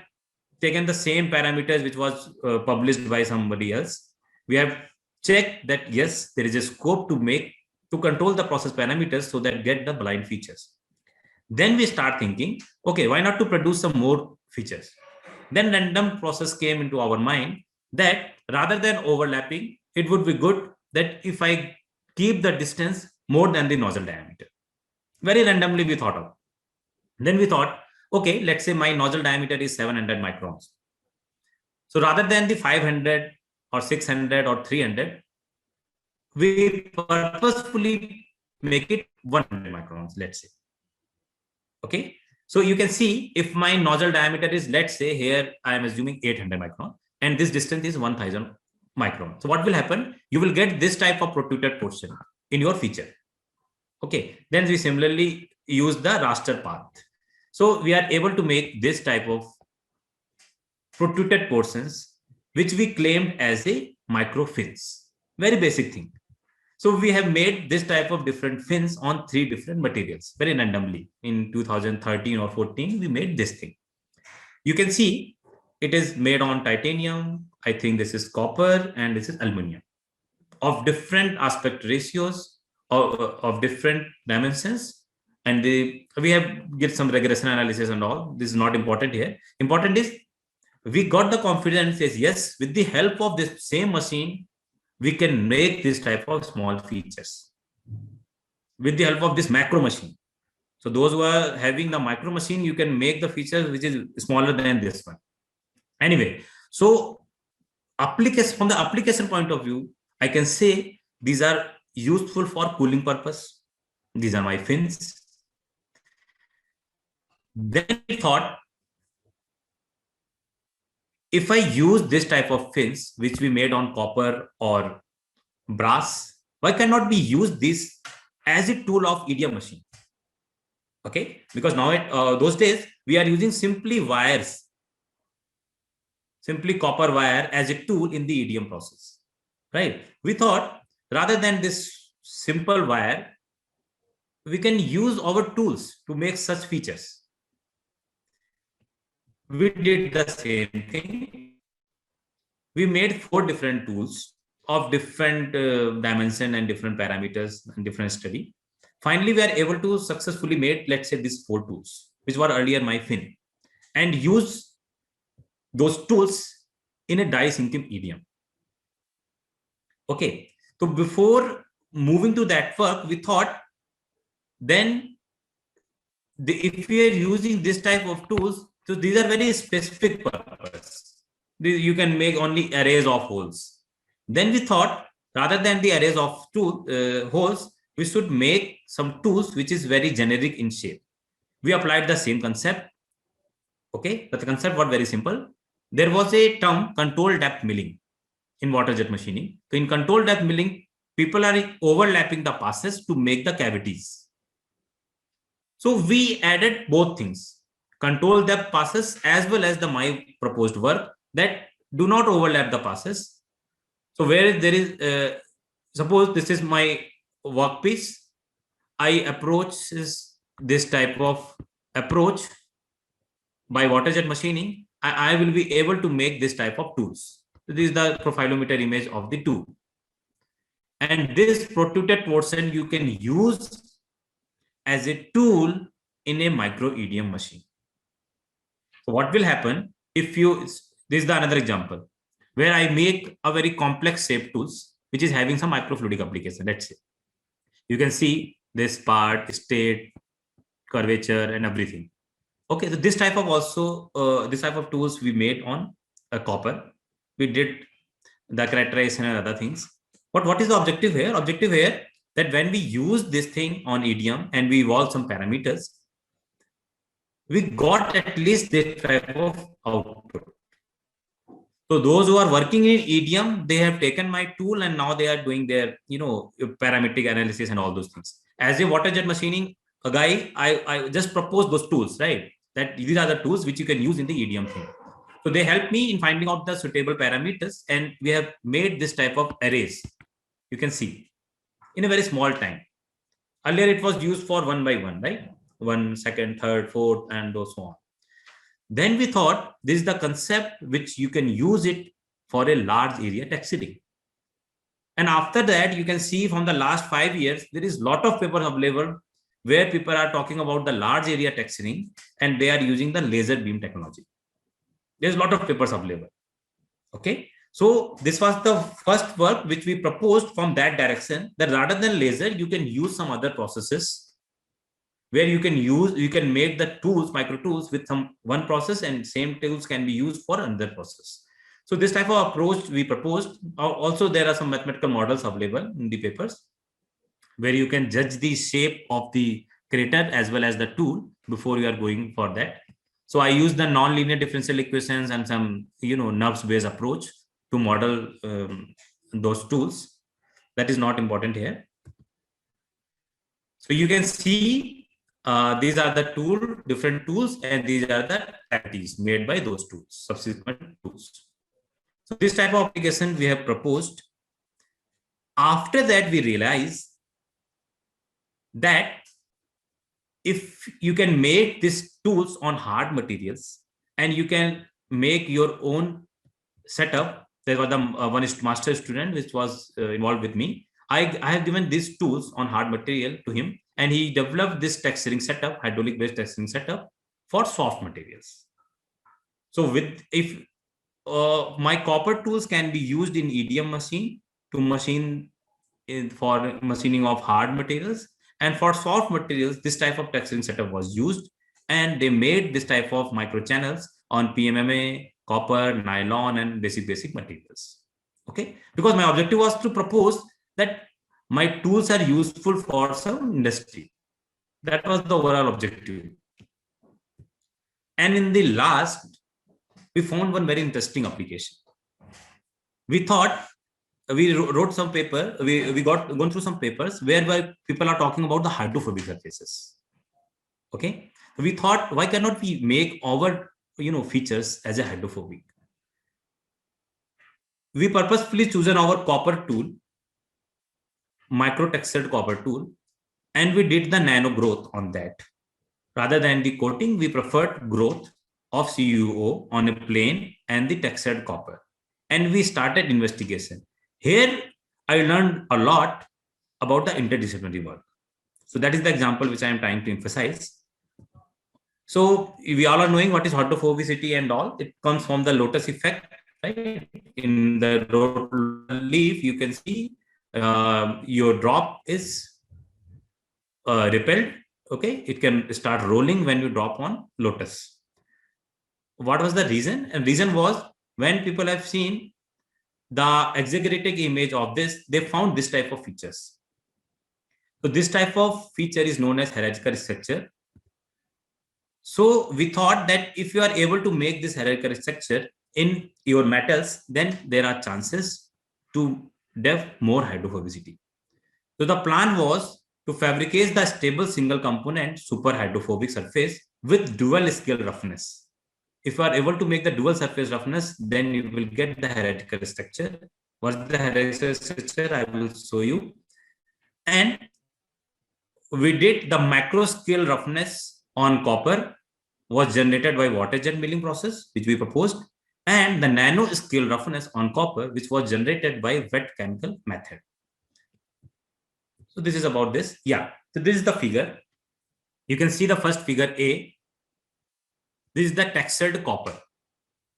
taken the same parameters which was published by somebody else. We have checked that yes, there is a scope to control the process parameters so that get the blind features. Then we start thinking, okay, why not to produce some more features? Then random process came into our mind that rather than overlapping, it would be good that if I keep the distance more than the nozzle diameter. Very randomly we thought of. Then we thought, okay, let's say my nozzle diameter is 700 microns. So rather than the 500 or 600 or 300, we purposefully make it 100 microns, let's say. Okay. So you can see if my nozzle diameter is, let's say here, I am assuming 800 micron, and this distance is 1000 micron. So what will happen? You will get this type of protruted portion in your feature. Okay. Then we similarly use the raster path. So we are able to make this type of protruded portions, which we claimed as a micro fins. Very basic thing. So we have made this type of different fins on 3 different materials very randomly. In 2013 or 14, we made this thing. You can see it is made on titanium. I think this is copper and this is aluminum of different aspect ratios of different dimensions. And we have get some regression analysis and all. This is not important here. Important is we got the confidence is yes, with the help of this same machine, we can make this type of small features with the help of this macro machine. So those who are having the micro machine, you can make the features which is smaller than this one. Anyway, so application, from the application point of view, I can say these are useful for cooling purpose. These are my fins. Then we thought, if I use this type of fins, which we made on copper or brass, why cannot we use this as a tool of EDM machine? Okay, because now those days we are using simply wires, simply copper wire as a tool in the EDM process, right? We thought rather than this simple wire, we can use our tools to make such features. We did the same thing. We made 4 different tools of different dimension and different parameters and different study. Finally, we are able to successfully make, let's say, these 4 tools, which were earlier my fin, and use those tools in a die-syncing EDM. Okay, so before moving to that work, we thought then if we are using this type of tools, so these are very specific purpose. You can make only arrays of holes. Then we thought rather than the arrays of holes, we should make some tools which is very generic in shape. We applied the same concept. Okay, but the concept was very simple. There was a term controlled depth milling in water jet machining. So in controlled depth milling, people are overlapping the passes to make the cavities. So we added both things, control depth passes as well as the my proposed work that do not overlap the passes. So where there is, suppose this is my workpiece, I approach this type of approach by water jet machining, I will be able to make this type of tools. So this is the profilometer image of the tool. And this protruded portion you can use as a tool in a micro EDM machine. So what will happen if you, this is the another example where I make a very complex shape tools, which is having some microfluidic application. Let's say you can see this part, state, curvature, and everything. Okay, so this type of also, this type of tools we made on a copper. We did the characterization and other things. But what is the objective here? Objective here that when we use this thing on EDM and we evolve some parameters, we got at least this type of output. So those who are working in EDM, they have taken my tool and now they are doing their, parametric analysis and all those things. As a water jet machining a guy, I just proposed those tools, right? That these are the tools which you can use in the EDM thing. So they help me in finding out the suitable parameters, and we have made this type of arrays. You can see in a very small time. Earlier it was used for 1 by 1, right? 1, second, third, fourth, and so on. Then we thought this is the concept which you can use it for a large area texturing. And after that, you can see from the last 5 years, there is a lot of papers available where people are talking about the large area texturing and they are using the laser beam technology. There's a lot of papers available. Okay. So this was the first work which we proposed from that direction, that rather than laser, you can use some other processes where you can make the tools, micro tools with some one process, and same tools can be used for another process. So this type of approach we proposed. Also, there are some mathematical models available in the papers where you can judge the shape of the crater as well as the tool before you are going for that. So I use the non-linear differential equations and some, NURBS based approach to model those tools. That is not important here. So you can see these are the different tools, and these are the activities made by those tools, subsequent tools. So this type of application we have proposed. After that, we realize that if you can make these tools on hard materials and you can make your own setup, there was the one master student which was involved with me. I have given these tools on hard material to him, and he developed this texturing setup, hydraulic based texturing setup for soft materials. So if my copper tools can be used in EDM machine to machine for machining of hard materials, and for soft materials, this type of texturing setup was used, and they made this type of micro channels on PMMA, copper, nylon, and basic materials. Okay, because my objective was to propose that my tools are useful for some industry. That was the overall objective. And in the last, we found one very interesting application. We thought, we wrote some paper, we gone through some papers whereby people are talking about the hydrophobic surfaces. Okay, we thought, why cannot we make our features as a hydrophobic? We purposefully chosen our copper tool, micro textured copper tool, and we did the nano growth on that. Rather than the coating, we preferred growth of CuO on a plane and the textured copper, and we started investigation. Here, I learned a lot about the interdisciplinary work. So that is the example which I am trying to emphasize. So we all are knowing what is hydrophobicity and all. It comes from the lotus effect, right? In the leaf, you can see your drop is repelled. Okay, it can start rolling when you drop on lotus. What was the reason? And reason was, when people have seen the exaggerated image of this, they found this type of features. So this type of feature is known as hierarchical structure. So we thought that if you are able to make this hierarchical structure in your metals, then there are chances to develop more hydrophobicity. So the plan was to fabricate the stable single component super hydrophobic surface with dual scale roughness. If you are able to make the dual surface roughness, then you will get the hierarchical structure. What's the hierarchical structure? I will show you. And we did the macro scale roughness on copper was generated by water jet milling process, which we proposed, and the nano scale roughness on copper, which was generated by wet chemical method. So this is about this. Yeah. So this is the figure. You can see the first figure A. This is the textured copper.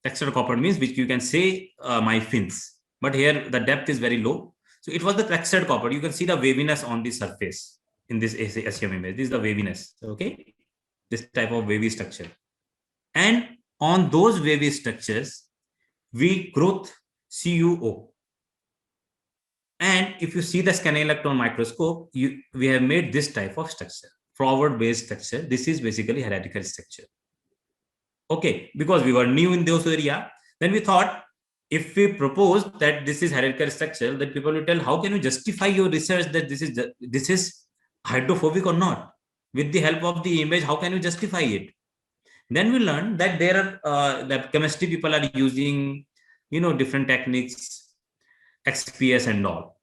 Textured copper means which you can say my fins, but here the depth is very low. So it was the textured copper. You can see the waviness on the surface in this SEM image. This is the waviness. Okay, this type of wavy structure. And on those wavy structures, we growth CuO. And if you see the scanning electron microscope, we have made this type of structure, forward-based structure. This is basically hierarchical structure. Okay, because we were new in those area, then we thought, if we propose that this is hierarchical structure, that people will tell, how can you justify your research that this is hydrophobic or not? With the help of the image, how can you justify it? Then we learned that there are the chemistry people are using, different techniques, XPS and all.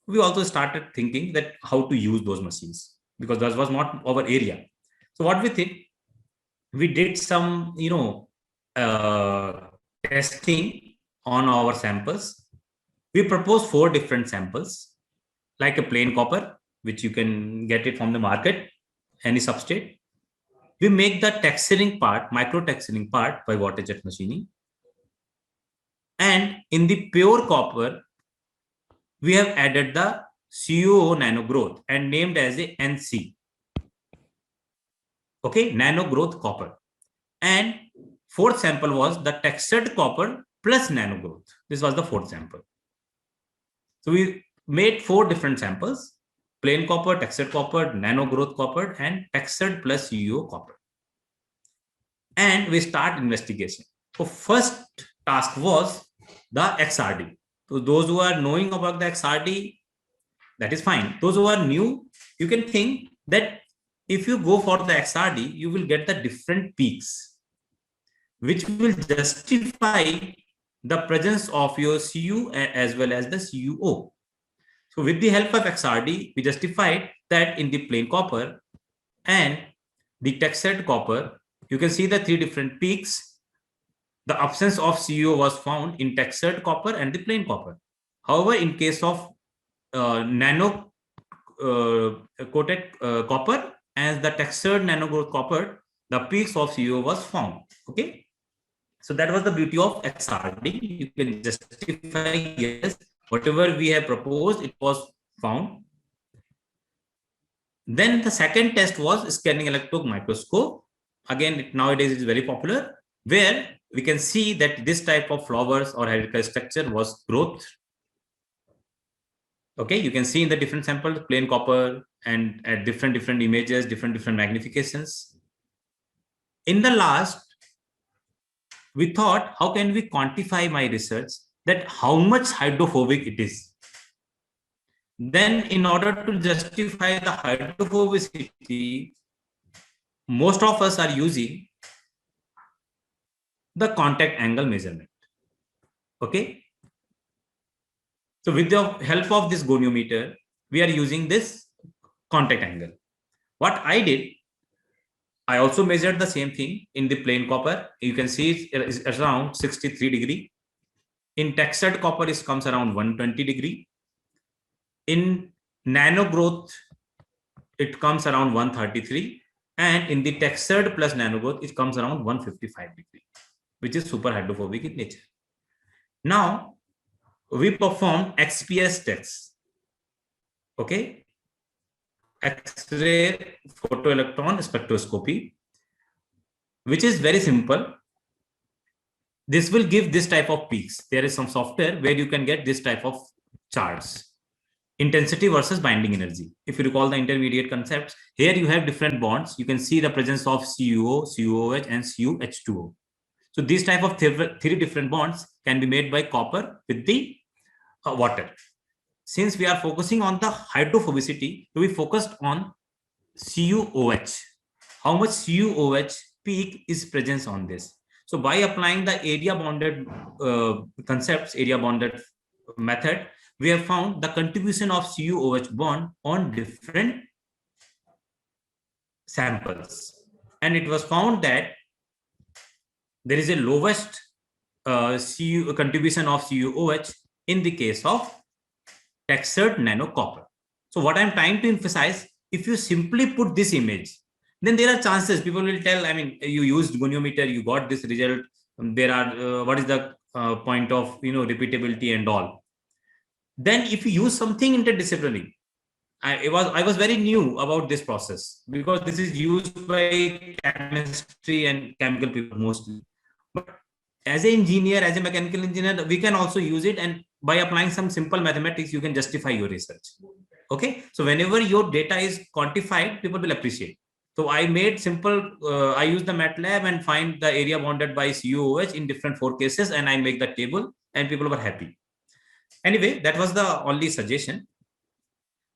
We also started thinking that how to use those machines, because that was not our area. So what we think, we did some, testing on our samples. We proposed 4 different samples, like a plain copper, which you can get it from the market, any substrate. We make the texturing part, micro texturing part by water jet machining. And in the pure copper, we have added the CuO nano growth and named as a NC. Okay, nano growth copper. And 4th sample was the textured copper plus nano growth. This was the 4th sample. So we made 4 different samples: plain copper, textured copper, nano growth copper, and textured plus CuO copper. And we start investigation. So first task was the XRD. So those who are knowing about the XRD, that is fine. Those who are new, you can think that if you go for the XRD, you will get the different peaks, which will justify the presence of your CU as well as the CuO. So with the help of XRD, we justified that in the plain copper and the textured copper, you can see the three different peaks. The absence of CuO was found in textured copper and the plain copper. However, in case of nano coated copper and the textured nano growth copper, the peaks of CuO was found. Okay. So that was the beauty of XRD. You can justify, yes, whatever we have proposed, it was found. Then the second test was scanning electron microscope. Again, nowadays it is very popular, where we can see that this type of flowers or hierarchical structure was growth. Okay, you can see in the different samples, plain copper and at different images, different magnifications. In the last, we thought, how can we quantify my research, that how much hydrophobic it is? Then in order to justify the hydrophobicity, most of us are using the contact angle measurement. Okay. So with the help of this goniometer, we are using this contact angle. What I did, I also measured the same thing in the plain copper. You can see it is around 63 degree. In textured copper, it comes around 120 degree. In nano growth, it comes around 133. And in the textured plus nano growth, it comes around 155 degree, which is super hydrophobic in nature. Now, we performed XPS tests. Okay. X-ray photoelectron spectroscopy, which is very simple. This will give this type of peaks. There is some software where you can get this type of charts. Intensity versus binding energy. If you recall the intermediate concepts, here you have different bonds. You can see the presence of CuO, CuOH, and CuH2O. So these type of three different bonds can be made by copper with the water. Since we are focusing on the hydrophobicity, we focused on CuOH. How much CuOH peak is present on this? So by applying the area bounded concepts, area bounded method, we have found the contribution of CuOH bond on different samples. And it was found that there is a lowest contribution of CuOH in the case of textured nano copper. So what I'm trying to emphasize, if you simply put this image, then there are chances people will tell, I mean, you used goniometer, you got this result. There are, what is the point of, repeatability and all. Then if you use something interdisciplinary, I was very new about this process because this is used by chemistry and chemical people mostly. But as an engineer, as a mechanical engineer, we can also use it, and by applying some simple mathematics, you can justify your research. Okay, so whenever your data is quantified, people will appreciate. So I made simple, I use the MATLAB and find the area bounded by CuOH in different 4 cases, and I make the table, and people were happy. Anyway, that was the only suggestion.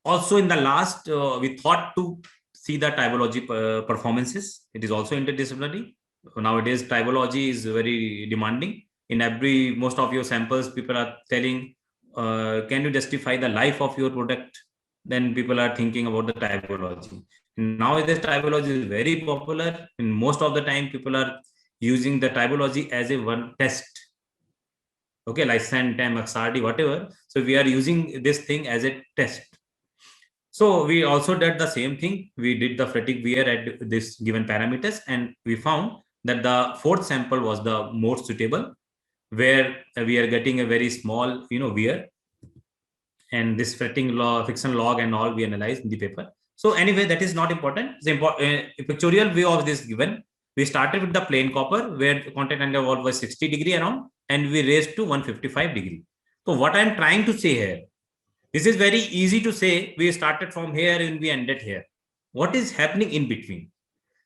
Also in the last, we thought to see the tribology performances. It is also interdisciplinary. Nowadays, tribology is very demanding. In most of your samples, people are telling, can you justify the life of your product? Then people are thinking about the tribology. Nowadays, tribology is very popular. In most of the time, people are using the tribology as a one test. Okay, like SANTEM, XRD, whatever. So we are using this thing as a test. So we also did the same thing. We did the phatic wear at this given parameters, and we found that the 4th sample was the most suitable, where we are getting a very small, wear, and this friction log and all we analyzed in the paper. So anyway, that is not important. The pictorial view of this given, we started with the plain copper where the contact angle was 60 degree around, and we raised to 155 degree. So what I'm trying to say here, this is very easy to say. We started from here and we ended here. What is happening in between?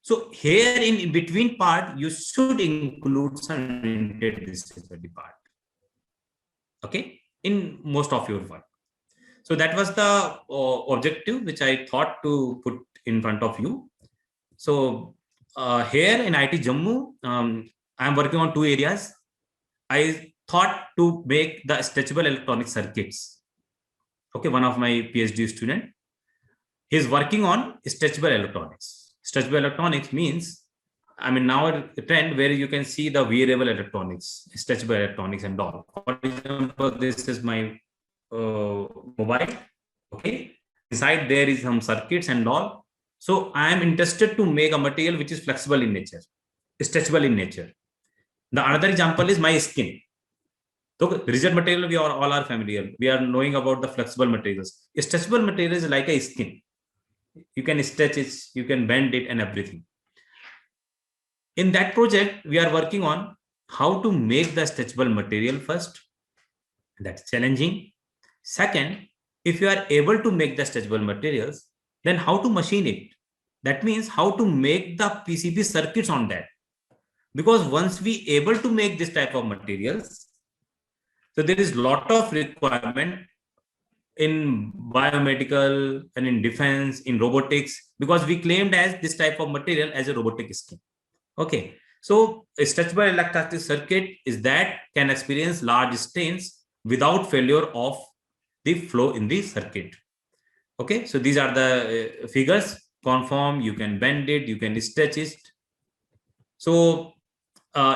So here in between part, you should include some interdisciplinary part. okay, in most of your work. So that was the objective which I thought to put in front of you. So here in IIT Jammu, I am working on two areas. I thought to make the stretchable electronic circuits. Okay, one of my PhD student, he is working on stretchable electronics. Stretchable electronics means, I mean, now a trend where you can see the wearable electronics, stretchable electronics and all. For example, this is my mobile. Okay, inside there is some circuits and all. So I am interested to make a material which is flexible in nature, stretchable in nature. The another example is my skin. So rigid material, we are all are familiar. We are knowing about the flexible materials. Stretchable material is like a skin. You can stretch it, you can bend it and everything. In that project, we are working on how to make the stretchable material first. That's challenging. Second, if you are able to make the stretchable materials, then how to machine it. That means how to make the PCB circuits on that. Because once we able to make this type of materials, so there is lot of requirement in biomedical and in defense, in robotics, because we claimed as this type of material as a robotic skin. Okay, so a stretchable electrostatic circuit is that can experience large strains without failure of the flow in the circuit. Okay, so these are the figures. Conform, you can bend it, you can stretch it. So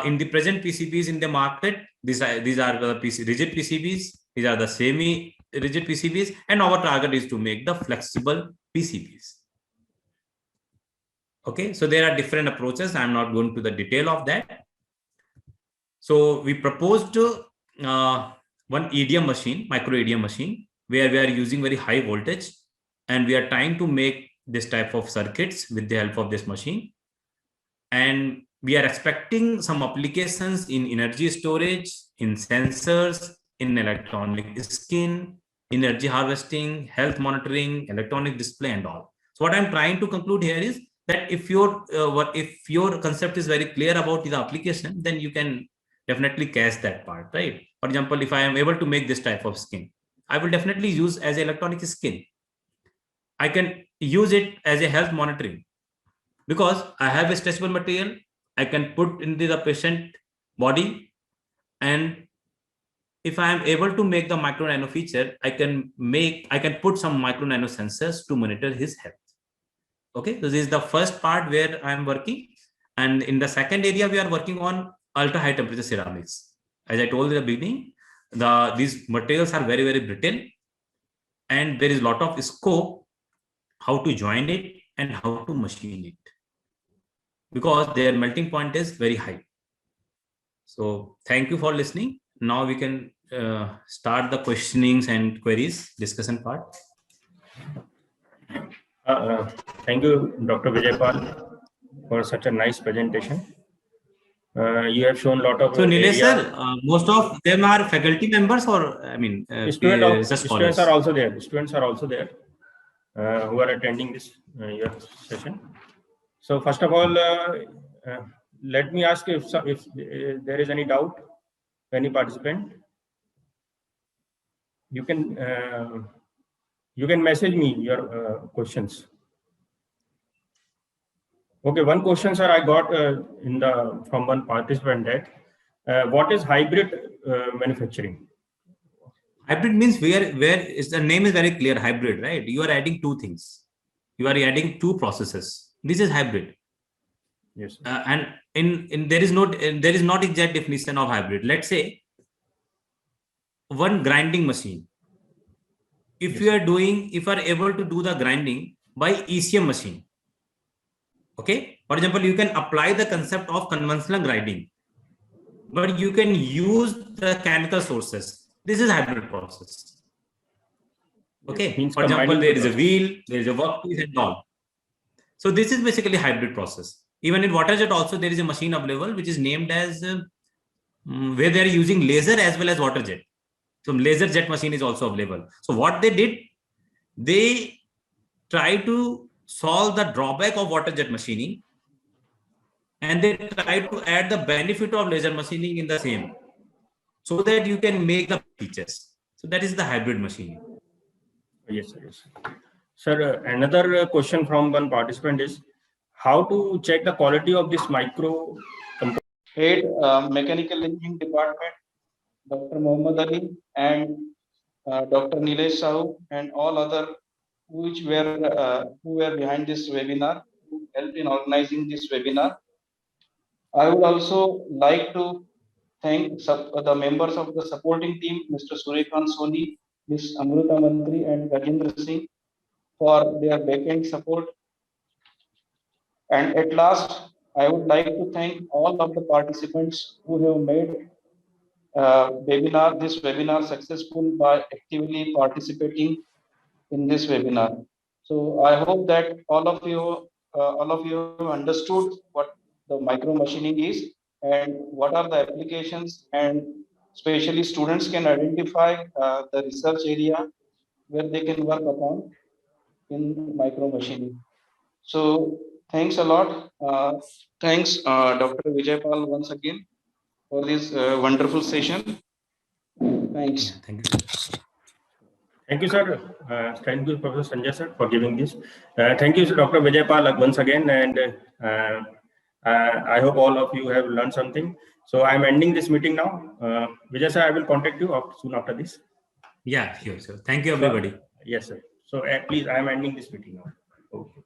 in the present PCBs in the market, these are the rigid PCBs, these are the semi-rigid PCBs, and our target is to make the flexible PCBs. Okay, so there are different approaches. I'm not going to the detail of that. So we proposed one EDM machine, micro EDM machine, where we are using very high voltage, and we are trying to make this type of circuits with the help of this machine. And we are expecting some applications in energy storage, in sensors, in electronic skin, energy harvesting, health monitoring, electronic display, and all. So what I'm trying to conclude here is that if your concept is very clear about the application, then you can definitely catch that part, right? For example, if I am able to make this type of skin, I will definitely use as electronic skin. I can use it as a health monitoring because I have a stretchable material. I can put into the patient body, and if I am able to make the micro nano feature, I can put some micro nano sensors to monitor his health. Okay, so this is the first part where I am working, and in the second area we are working on ultra high temperature ceramics. As I told in the beginning, these materials are very, very brittle, and there is a lot of scope how to join it and how to machine it, because their melting point is very high. So thank you for listening. Now we can start the questionings and queries discussion part. Thank you, Dr. Vijaypal, for such a nice presentation. You have shown a lot of. So Nilesh sir, most of them are faculty members, or I mean, students are also there. Students are also there who are attending this your session. So first of all, let me ask if there is any doubt, any participant. You can message me your questions. Okay, one question, sir, I got from one participant that what is hybrid manufacturing? Hybrid means where is the name is very clear, hybrid, right? You are adding two things. You are adding two processes. This is hybrid. Yes. And in there is not exact definition of hybrid. Let's say one grinding machine. If yes. If you are able to do the grinding by ECM machine, okay. For example, you can apply the concept of conventional grinding, but you can use the chemical sources. This is hybrid process. Okay. For example, there is a wheel, there is a workpiece and all. So this is basically hybrid process. Even in water jet also there is a machine available which is named as where they are using laser as well as water jet. So laser jet machine is also available. So what they did, they try to solve the drawback of water jet machining, and they try to add the benefit of laser machining in the same. so that you can make the features. So that is the hybrid machining. Yes, sir. Yes. Sir, another question from one participant is how to check the quality of this micro component. Head Mechanical Engineering Department, Dr. Mohammad Ali and Dr. Nilesh Sahu and all other who were behind this webinar, who helped in organizing this webinar. I would also like to thank the members of the supporting team, Mr. Suryakant Soni, Ms. Amruta Mantri and Rajendra Singh for their backend support. And at last, I would like to thank all of the participants who have made this webinar successful by actively participating in this webinar. So I hope that all of you have understood what the micro machining is and what are the applications, and especially students can identify the research area where they can work upon in micro machining. So thanks a lot. Thanks, Dr. Vijaypal, once again for this wonderful session. Thanks. Yeah, thank you. Thank you, sir. Thank you, Professor Sanjay, sir, for giving this. Thank you, Dr. Vijaypal, once again. And I hope all of you have learned something. So I'm ending this meeting now. Vijay, sir, I will contact you soon after this. Yeah, sure, sir. Thank you, everybody. Yes, sir. So please, I am ending this meeting now. Okay.